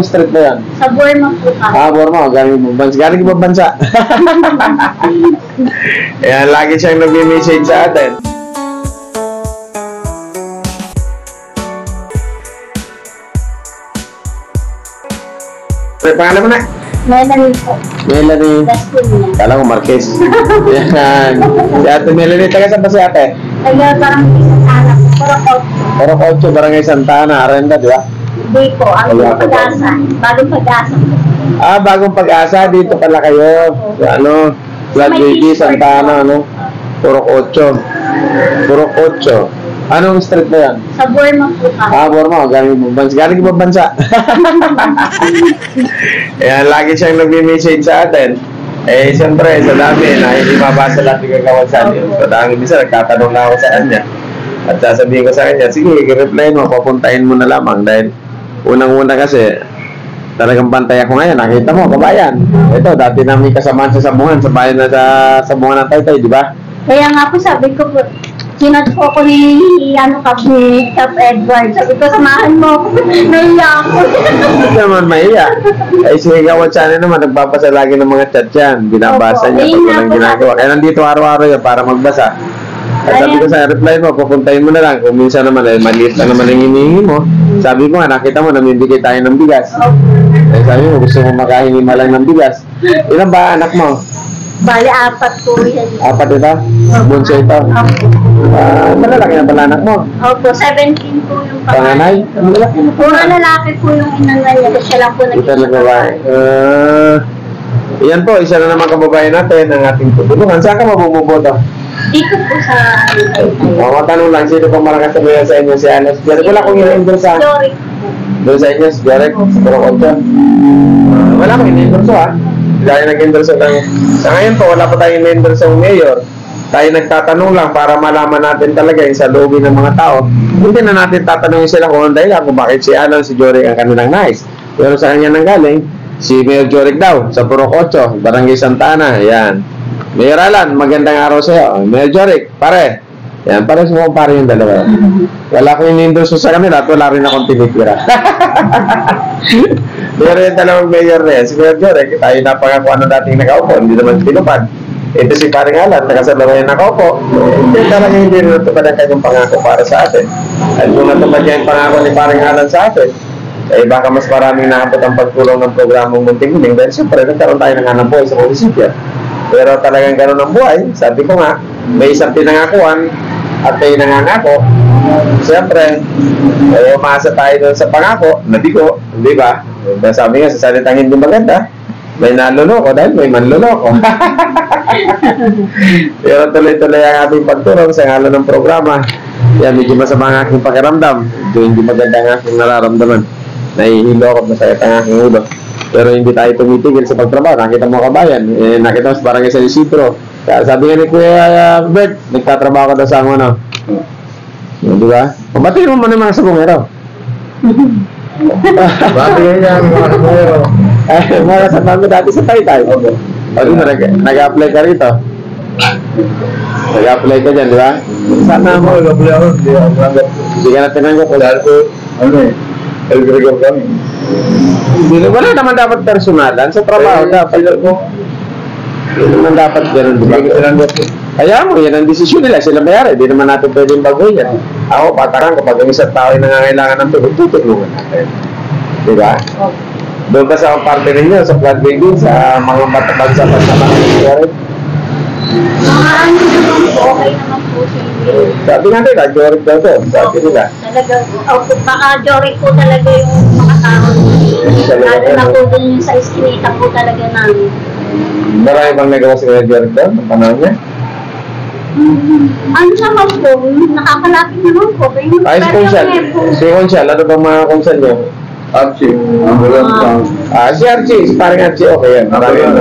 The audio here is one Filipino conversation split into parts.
Anong street na yan? Sa Burma po kami. Burma. Galing ibang bansa. Galing ibang bansa. Ayan, lagi siyang nag-message sa atin. Pangalan mo na? Melanie po. Melanie. That's po niya. Kala ko Marquez. Yan. Si ate Melanie, taga saan ba si ate? Kaya parang isang anak. Pero po, Oro 8, Barangay Santana, Arenda, di ba? hindi po. Ang pag-asa. Bagong pag-asa. Bagong pag-asa. Dito pala kayo. Ano? Flat Baby, Santana, ano? Purok 8. Purok 8. Anong street na yan? Sa Burma po kami. Burma. Galing ibang bansa. Galing ibang bansa. Ayan, lagi siyang nag-message sa atin. Siyempre, sa dami na hindi mabasa lahat yung gagawin sa atin. Sa dami, bisa, nagtatanong na ako sa kanya. At sasabihin ko sa kanya, sige, i-reply mo, papuntahin mo na lamang. Dahil unang-una kasi, talagang bantay ako ngayon. Nakita mo, kabayan. Ito, dati namin kasamaan sa Sabungan. Sa bayan na sa Sabungan ng Taytay, di ba? Kaya nga po sabi ko po, kinat po ko ni Cap Edward. Sabi ko, samahan mo ako. Naiya ako. Hindi naman maiya. Sige, kawat siya naman, nagbabasa lagi ng mga chat yan. Binabasa niya pag walang ginagawa. Kaya nandito araw-araw yan para magbasa. At sabi ko sa reply mo, pupuntahin mo na lang. Kung minsan naman, maliit na naman ang hinihingi mo. Sabi ko nga, nakita mo, namibigay tayo ng bigas. Sabi mo, gusto mo makahingi lang ng bigas. Ilan ba anak mo? Bali, 4 po yan. 4 ito? Bunso ito? Malalaki na pala anak mo? Opo, 17 po yung Panganay? Puro lalaki po yung inanay niya. Siya lang po nag-iisa. Yan po, isa na naman kababayan natin ang ating tutulungan. Saan ka mabububoto? Dito po sa Matanong lang, sino pang malakas sabihin sa inyo si Anos? Diyan wala kong in-endorse sa... Jorik. Doon sa inyo, si Jorek, sa Purok 8. Wala akong in-endorse ha. Dahil nag-endorse lang. Sa ngayon po, wala pa tayong in-endorse sa mayor. Tayo nagtatanong lang para malaman natin talaga yung sa loob ng mga tao. Hindi na natin tatanungin sila kung ano dahil kung bakit si Alan, si Jorek ang kanilang nais. Pero sa kanya nanggaling, si Mayor Jorek daw, sa Purok 8, Barangay Santana. Yan. Mayor Alan, magandang araw sa iyo. Mayor Jorek, pare. Yan, pare sa mga pare yung dalawa. Wala akong in-endorse sa kanila at wala rin akong tinitira. Pero yung dalawang mayor na yan, si Mayor Jorek, tayo napangako ano dating nakaupo, hindi naman tinupad. Ito si Paring Alan, nakasalawa yung nakaupo. Hindi talaga hindi rin natupad ang kanyang pangako para sa atin. At kung natupad niya yung pangako ni Paring Alan sa atin, baka mas maraming nakapot ang pagtulong ng programang Munting Hiling dahil siyempre nagkaroon tayo ng hanap buhay sa munisipyo. Pero talagang gano'n ang buhay, sabi ko nga, may isang pinangakuan at may nangangako. Siyempre, umaasa tayo doon sa pangako, nabigo, di ba? Sabi nga, sa salitang hindi maganda, may naloloko dahil may manloloko. Pero tuloy-tuloy ang ating pagtulong sa ngalan ng programa. Yan, medyo masama ang aking pakiramdam. Medyo hindi maganda ang aking nararamdaman. Nahihilo ako, masakit ang aking ulo. Pero hindi tayo tumitigil sa pagtrabaho. Nakita mo kabayan, nakita mo sa barangay sa Isidro. Sabi nga ni Kuya Bert, nagtatrabaho ka daw sa ano. Di ba? Mabatiin mo muna mga sabongero. Batiin niya mga sabongero. Mga kasama dati sa Taytay. Nag-apply ka rito. Nag-apply ka dyan, di ba? Sana mo. Nag-apply ako. Hindi ka na tinanggap. Ano eh? Nag-regard kami. Wala naman dapat personalan sa trabaho. Dapat hindi naman dapat gano'n, di ba? Kaya mo, yan ang desisyon nila. Sila mayari. Hindi naman natin pwedeng baguhin yan. Ako, pataran kapag ang isang tao ay nangangailangan ng tulong, tutulungan natin. Di ba? Doon ka sa parte ninyo, sa flat building, sa mga matabag sa mga nangyayari. Mga ano naman po, okay naman po siya. Sabi nga nila, Jorik daw to. Sabi nila. Talaga, baka Jorik po talaga yung makatao. Lalo na po dun yung sa iskinita po talaga namin. Marami bang nagawa si Jorik daw? Ang panahon niya? Ano naman po, nakakalapit naman po. Ay, si Conchal. Si Conchal, ano bang mga Conchal niya? Archie. Si Archie. Si parang Archie, okay yan. Marami yan.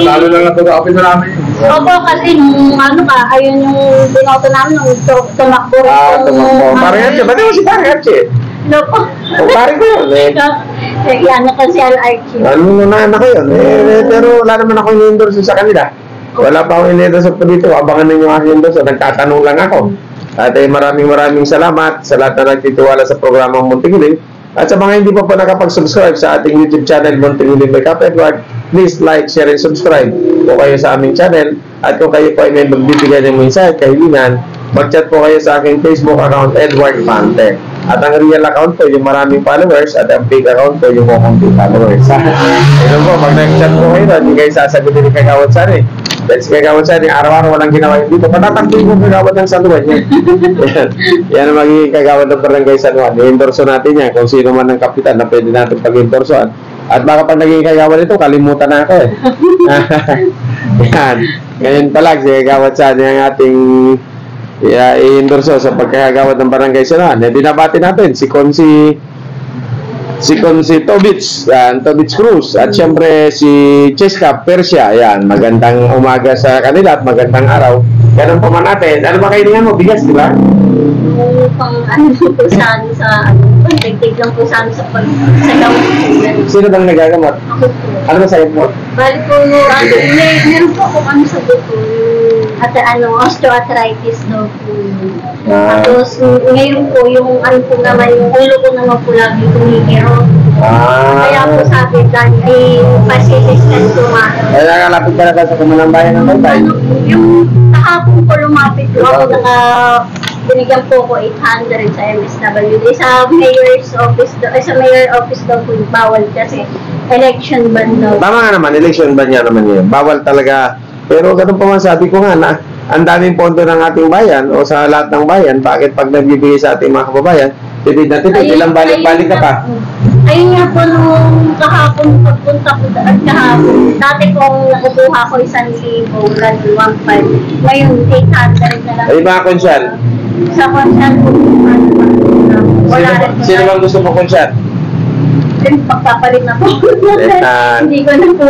Lalo lang ito ka-open na namin. Opo, kasi nung ano ka, ayun yung binoto namin, nung tumakbo. Tumakbo. Parang Archie. Ba't mo si parang Archie? No po. Parang ko yun eh. Ano ka si Archie? Ano na anak ko yun. Pero wala naman ako in-endorse sa kanila. Wala pa akong in-endorse po dito. Abangan ninyo aking endorse. Nagtatanong lang ako. At maraming salamat sa lahat na nagtitiwala sa programang Munting Hiling. At sa mga hindi pa po nakapag-subscribe sa ating YouTube channel, Montevideo by Cap Edward, please like, share, and subscribe po kayo sa aming channel. At kung kayo po ay may magbibigay ng mensahe, kahilingan, mag-chat po kayo sa aking Facebook account, Edward Pante. At ang real account po, yung maraming followers, at ang fake account po, yung kukunting followers. Ito po, pag nag-chat po kayo, hindi kayo sasagutin ni Kagawad Sari. Dahil si Kagawad Sari, araw-araw walang ginawa yun dito. Patataktin ko Kagawad ng San Juan yan. Yan ang magiging Kagawad ng Barangay San Juan. I-endorso natin yan kung sino man ng kapitan na pwede natin pag-endorsoan. At baka pag naging Kagawad ito, kalimutan na ako eh. Yan. Ngayon pa lang, si Kagawad Sari ang ating i-endorso sa pagkakagawad ng Barangay San Juan. Binabati natin si Consi Tobits, yan, Tobits Cruz, at syempre si Cheska Persia, yan, magandang umaga sa kanila at magandang araw. Ganun pa man natin. Ano ba kailangan mo? Bigas, di ba? Pang ano po sa pagdagdag lang po sa gawin po. Sino bang nagagamot? Ako po. Ano ba sa'yo mo? Bali po, meron po ako sa buto. At osteoarthritis daw po. Tapos, ngayon po, yung ano po naman, yung ulo ko naman po lagi tumikiro. Kaya po sabi, dahil ay persistent tumayo. Kaya nakalapit ka na sa Kumanang Bayan ng Taytay? Yung kahapon po lumapit po ako, binigyan po ko 800 sa MSWD. Sa mayor's office sa mayor office daw po, bawal kasi election ban daw. Tama nga naman, election ban niya naman yun. Bawal talaga. Pero ganun pa man, sabi ko nga na ang daming pondo ng ating bayan o sa lahat ng bayan, bakit pag nagbibigay sa ating mga kababayan, tipid na tipid, ilang balik-balik ka pa. Ayun nga po nung kahapon pagpunta ko at kahapon, dati kong nakukuha ko 1,000, ganun 1,500. Ngayon, 800 na lang. Ay, mga konsyal? Sa konsyal po, wala rin. Sino bang gusto mo konsyal? Pagpapalit na po. Hindi ko na po.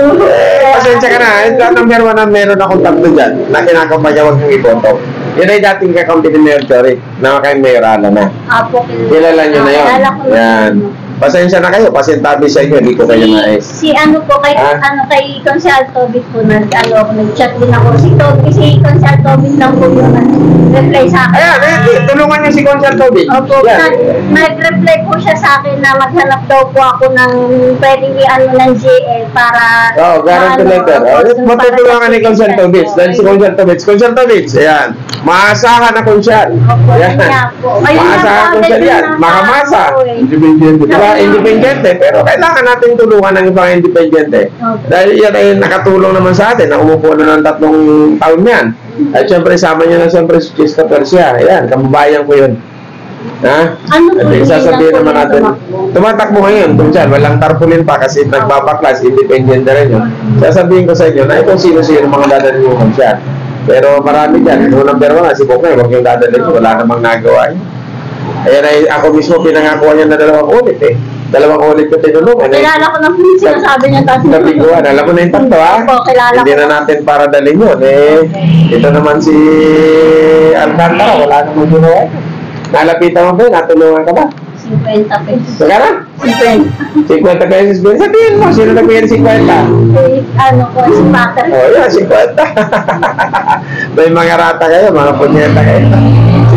Pasensya ka na. Number 1 na meron akong tatlo dyan na kinakampanya huwag yung iboto. Yun ay dating kakampi ni Mayor Jory na kay Mayor Ana na. Apo, kilala nyo na yun. Yan. Pasensya na kayo, pasintabi sa inyo, hindi ko kayo nais. Si ano po, kay Consel Tobit po, nag-chat din ako. Si Consel Tobit lang po yung reply sa akin. Ayan, tulungan niyo si Consel Tobit. Opo, nag-reply po siya sa akin na maghanap daw po ako ng pwedeng i-ano ng GL para... guarantee letter. Matutulungan ni Consel Tobit. Dahil si Consel Tobit, ayan. Maasahan na Consel. Opo, yun nga po. Maasahan Consel yan. Makamasa. Independente, pero kailangan natin tulungan ng ibang independente. Dahil yan ay nakatulong naman sa atin, na umupo na ng 3 taon yan. At syempre, sama nyo na syempre si Cheska Persia. Ayan, kababayan ko yun. Ha? At sasabihin naman natin, tumatakbo ngayon, Kunsyal, walang tarpulin pa kasi nagbabaklas, independente rin yun. Sasabihin ko sa inyo na itong sino-sino mga dadalhin mo, Kunsyal. Pero marami dyan. Yung number 1, si Bokay, huwag yung dadalhin mo, wala namang nagawa yun. Ayan ay ako mismo pinangakuha niya na 2 ulit eh. 2 ulit ko tinulungan. Kilala ko na po yung sinasabi niya tatlo. Nabiguan. Alam mo na yung tatlo ha? Hindi na natin para dalhin yun eh. Ito naman si Alcantara. Wala namang ginawa. Nalapitan mo ba? Natulungan ka ba? 50 pesos. Magkano? 50. 50 pesos ba? Sabihin mo, sino nagbigay ng 50? Ano ko, si Pater. Oh, yan, 50. May mga rata kayo, mga punyeta kayo.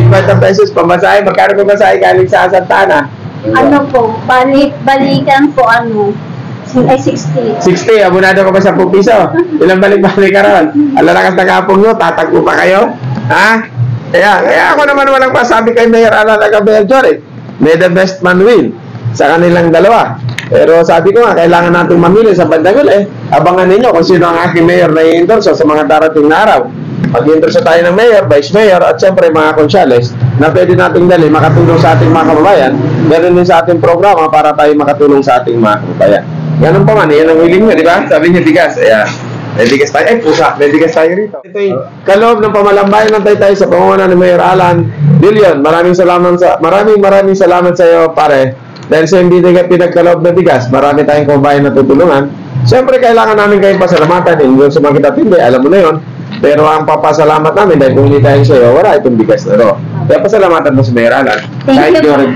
50 pesos, pamasahe. Magkano pamasahe galing sa Santana? Ano po, balikan po, ay 60. 60, abonado ka ba sa 10 piso? Ilang balik-balik ka ron? Alalakas na kapong nyo, tatagpo pa kayo? Ha? Kaya ako naman walang masabi kay Mayor Ana na Mayor Jory. May the best man win sa kanilang dalawa. Pero sabi ko nga, kailangan natin mamili sa bandang huli. Abangan ninyo kung sino ang aking mayor na i-endorso sa mga darating na araw. Mag-endorso tayo ng mayor, vice mayor, at syempre mga konsyales na pwede nating dali makatulong sa ating mga kababayan. Ganun din sa ating programa para tayo makatulong sa ating mga kababayan. Ganun pa man, yan ang hiling nyo, di ba? Sabi niyo bigas. Ayan. May bigas tayo. Pusa. May bigas tayo rito. Ito yung kaloob ng pamalambayan ng Taytay sa pamumuno ni Mayor Alan Billion. Maraming salamat sa iyo, pare. Dahil sa hindi ka pinagkaloob na bigas, marami tayong kababayan na tutulungan. Siyempre, kailangan namin kayong pasalamatan. Hindi sa mga kitatindi, alam mo na yun. Pero ang papasalamat namin, dahil kung hindi tayo sa iyo, wala itong bigas na ro. Kaya pasalamatan mo sa Mayor Alan. Kahit Jory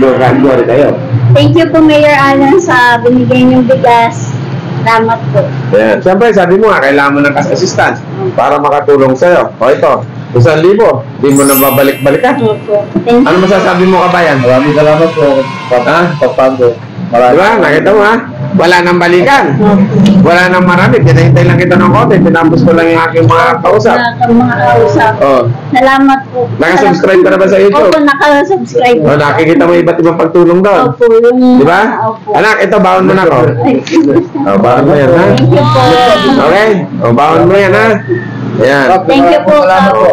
tayo. Thank you po, Mayor Alan, sa binigay niyong bigas. Salamat po. Ayan. Siyempre, sabi mo nga, kailangan mo ng cash assistance para makatulong sa'yo. O ito, 1,000, di mo na babalik-balikan. Opo. Ano masasabi mo, kabayan? Maraming salamat po. Ha? Pagpando. Diba? Nakita mo ha? Wala nang balikan. Wala nang marami. Pinahintay lang kita ng konti. Tinapos ko lang yung aking mga kausap. Mga kausap. Oh. Salamat po. Nakasubscribe ka na ba sa YouTube? Opo, nakasubscribe. Oh, nakikita mo iba't ibang pagtulong doon. Opo, yung... Diba? Opo. Anak, ito, baon mo na ko. Oh, baon mo yan, ha? Thank you po. Okay? Oh, baon mo yan, ha? Ayan. Thank you po. Salamat po.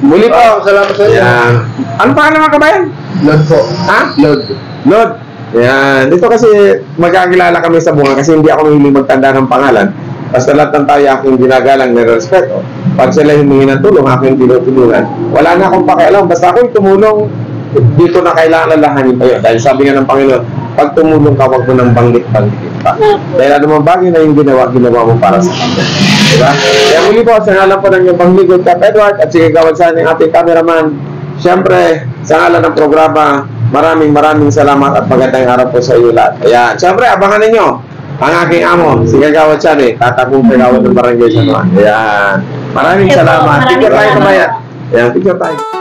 Muli po. Salamat sa inyo. Ayan. Ano pa mga kabayan? Lord po. Ha? Lord. Lord. Ayan. Dito kasi magkakilala kami sa bunga kasi hindi ako mahilig magtanda ng pangalan. Basta lahat ng tayo aking ginagalang na respeto. Pag sila humingi ng tulong, aking tinutulungan. Wala na akong pakialam. Basta ako'y tumulong, dito na kailangan lalahanin pa yun. Dahil sabi nga ng Panginoon, pag tumulong ka, wag mo nang banggit-banggitin pa. Dahil ano mang bagay na yung ginawa mo para sa kanya. Diba? Kaya muli po, sa ngalan po ng inyong pangligod, Cap Edward, at sige kawansan ng ating cameraman. Siyempre, sa ngalan ng programa, maraming salamat at magandang araw po sa iyo lahat. Ayan. Siyempre, abangan ninyo ang aking amo, si Kagawad Chani, tatakong Kagawad ng Barangay San Juan. Ayan. Maraming salamat. Picture tayo, kabayan. Ayan, picture tayo.